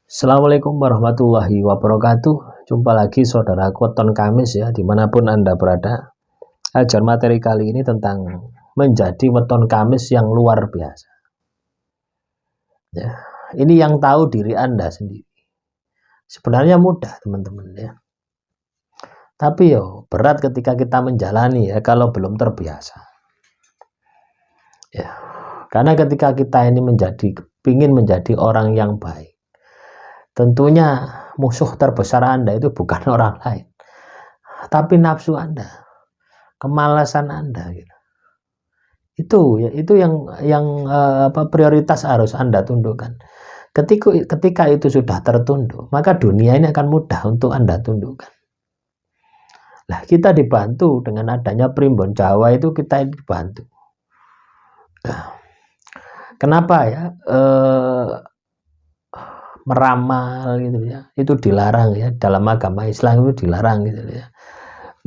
Assalamualaikum warahmatullahi wabarakatuh. Jumpa lagi saudaraku Weton Kamis ya, dimanapun Anda berada. Ajar materi kali ini tentang menjadi weton Kamis yang luar biasa ya. Ini yang tahu diri Anda sendiri. Sebenarnya mudah teman-teman ya, tapi berat ketika kita menjalani ya kalau belum terbiasa ya. Karena ketika kita ini ingin menjadi orang yang baik, tentunya musuh terbesar Anda itu bukan orang lain, tapi nafsu Anda, kemalasan Anda gitu. Itu yang prioritas harus Anda tundukkan. Ketika itu sudah tertunduk, maka dunia ini akan mudah untuk Anda tundukkan. Nah, kita dibantu dengan adanya Primbon Jawa itu, kita dibantu. Kenapa ya? Meramal gitu ya, itu dilarang ya, dalam agama Islam itu dilarang gitu ya.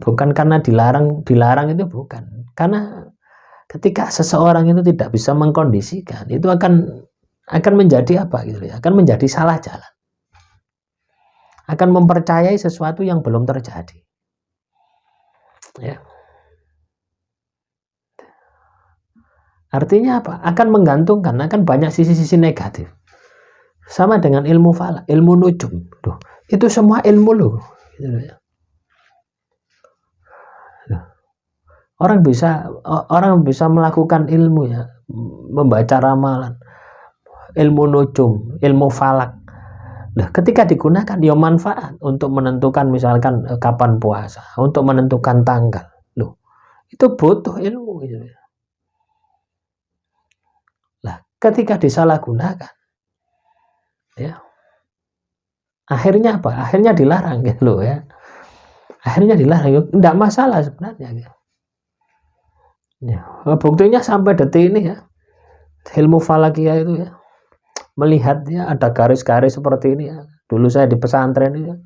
Bukan karena dilarang itu bukan, karena ketika seseorang itu tidak bisa mengkondisikan, itu akan menjadi apa gitu ya, akan menjadi salah jalan, akan mempercayai sesuatu yang belum terjadi ya. Artinya apa? Akan menggantungkan, akan banyak sisi-sisi negatif. Sama dengan ilmu falak, ilmu nujum. Itu semua ilmu loh. Gitu ya. Orang bisa melakukan ilmu ya, membaca ramalan, ilmu nujum, ilmu falak. Nah, ketika digunakan ya manfaat untuk menentukan misalkan kapan puasa, untuk menentukan tanggal. Loh, itu butuh ilmu gitu ya. Lah, ketika disalahgunakan ya, akhirnya apa? Akhirnya dilarang gitu loh ya. Akhirnya dilarang, enggak masalah sebenarnya gitu. Ya, buktinya sampai detik ini ya, ilmu falakia itu ya, melihat ya ada garis-garis seperti ini ya. Dulu saya di pesantren ya,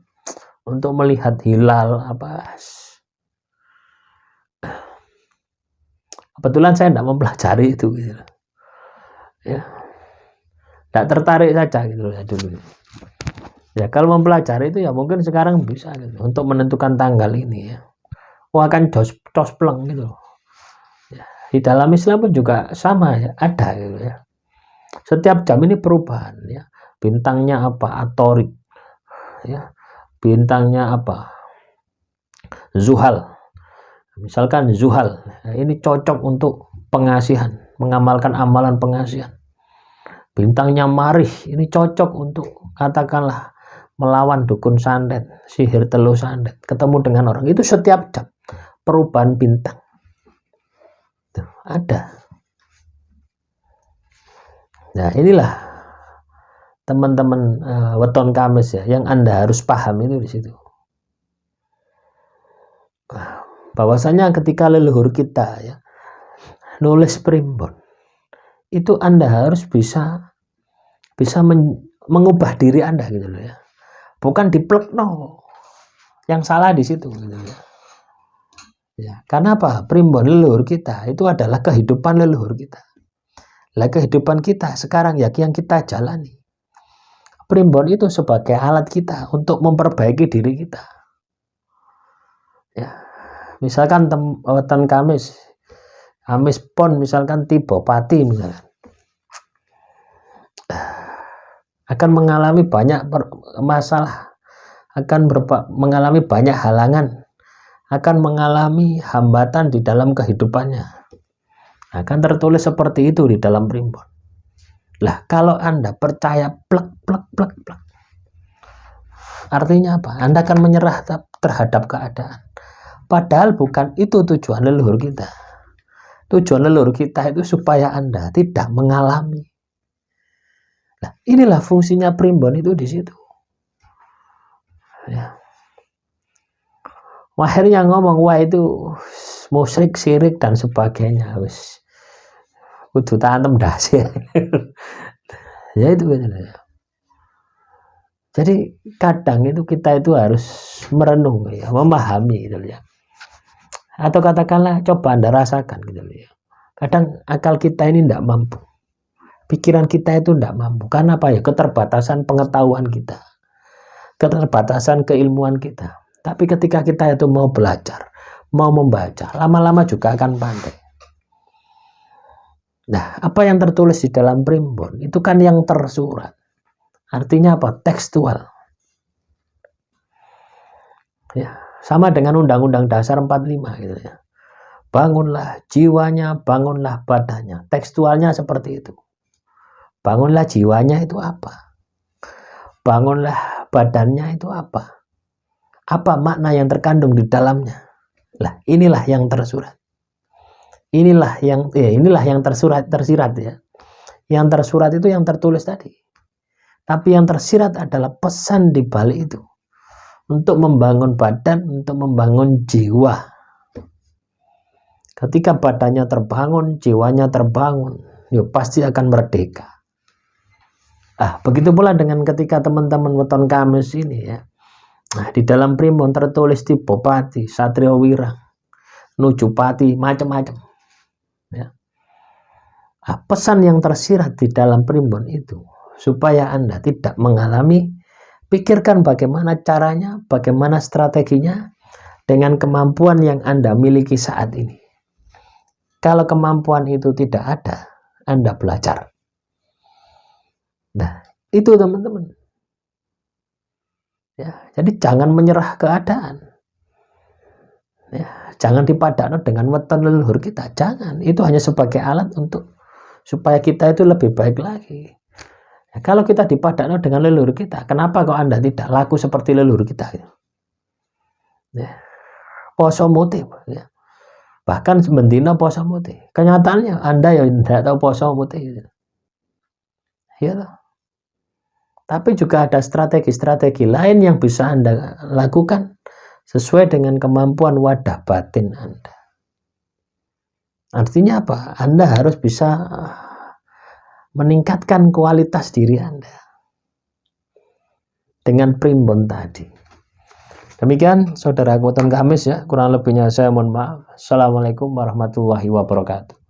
untuk melihat hilal apa. Kebetulan saya tidak mempelajari itu gitu. Ya, tidak tertarik saja gitu ya dulu. Ya kalau mempelajari itu ya mungkin sekarang bisa gitu, untuk menentukan tanggal ini ya. Akan cospleng gitu. Ya, di dalam Islam pun juga sama ya, ada gitu ya. Setiap jam ini perubahan ya. Bintangnya apa? Atorik ya. Bintangnya apa? Zuhal. Misalkan Zuhal, nah ini cocok untuk pengasihan, mengamalkan amalan pengasihan. Bintangnya Marih, ini cocok untuk katakanlah melawan dukun santet, sihir telu santet, ketemu dengan orang. Itu setiap jam perubahan bintang. Tuh, ada. Nah, inilah teman-teman weton Kamis ya, yang Anda harus paham itu di situ. Bahwasanya ketika leluhur kita ya nulis primbon, itu Anda harus bisa mengubah diri Anda gitu loh ya. Bukan diplek yang salah di situ gitu ya. Ya, karena apa? Primbon leluhur kita itu adalah kehidupan leluhur kita. Lah kehidupan kita sekarang ya yang kita jalani. Primbon itu sebagai alat kita untuk memperbaiki diri kita. Ya. Misalkan weton Kamis pon misalkan tiba pati misalkan, akan mengalami banyak masalah, akan mengalami banyak halangan, akan mengalami hambatan di dalam kehidupannya. Akan tertulis seperti itu di dalam primbon. Lah kalau Anda percaya plek, artinya apa? Anda akan menyerah terhadap keadaan. Padahal bukan itu tujuan leluhur kita. Tujuan leluhur kita itu supaya Anda tidak mengalami. Nah, inilah fungsinya primbon itu di situ. Ya. Akhirnya ngomong wah itu musyrik, syirik dan sebagainya. Wis kudu tantem dasar. Ya itu gitu ya. Jadi kadang itu kita itu harus merenung ya, memahami gitu ya. Atau katakanlah coba Anda rasakan gitu ya. Kadang akal kita ini tidak mampu. Pikiran kita itu tidak mampu. Karena apa ya? Keterbatasan pengetahuan kita. Keterbatasan keilmuan kita. Tapi ketika kita itu mau belajar, mau membaca, lama-lama juga akan pandai. Nah, apa yang tertulis di dalam primbon itu kan yang tersurat. Artinya apa? Tekstual. Ya, sama dengan Undang-Undang Dasar 45 gitu ya. Bangunlah jiwanya, bangunlah badannya. Tekstualnya seperti itu. Bangunlah jiwanya itu apa? Bangunlah badannya itu apa? Apa makna yang terkandung di dalamnya? Lah, inilah yang tersurat. Inilah yang tersirat ya. Yang tersurat itu yang tertulis tadi. Tapi yang tersirat adalah pesan di balik itu. Untuk membangun badan, untuk membangun jiwa. Ketika badannya terbangun, jiwanya terbangun, ya pasti akan merdeka. Begitu pula dengan ketika teman-teman weton Kamis ini ya. Nah, di dalam primbon tertulis di Bupati, Satrio Wirang, Nujupati, macam-macam. Ya. Pesan yang tersirat di dalam primbon itu supaya Anda tidak mengalami, pikirkan bagaimana caranya, bagaimana strateginya dengan kemampuan yang Anda miliki saat ini. Kalau kemampuan itu tidak ada, Anda belajar. Nah, itu teman-teman. Ya, jadi jangan menyerah keadaan. Ya, jangan dipadakno dengan weton leluhur kita. Jangan. Itu hanya sebagai alat untuk supaya kita itu lebih baik lagi. Ya, kalau kita dipadakno dengan leluhur kita, kenapa kok Anda tidak laku seperti leluhur kita? Ya, poso mutih. Ya. Bahkan sebendina poso mutih. Kenyataannya Anda ya tidak tahu poso mutih. Ya toh. Tapi juga ada strategi-strategi lain yang bisa Anda lakukan sesuai dengan kemampuan wadah batin Anda. Artinya apa? Anda harus bisa meningkatkan kualitas diri Anda dengan primbon tadi. Demikian saudara weton Kamis ya, kurang lebihnya saya mohon maaf. Assalamualaikum warahmatullahi wabarakatuh.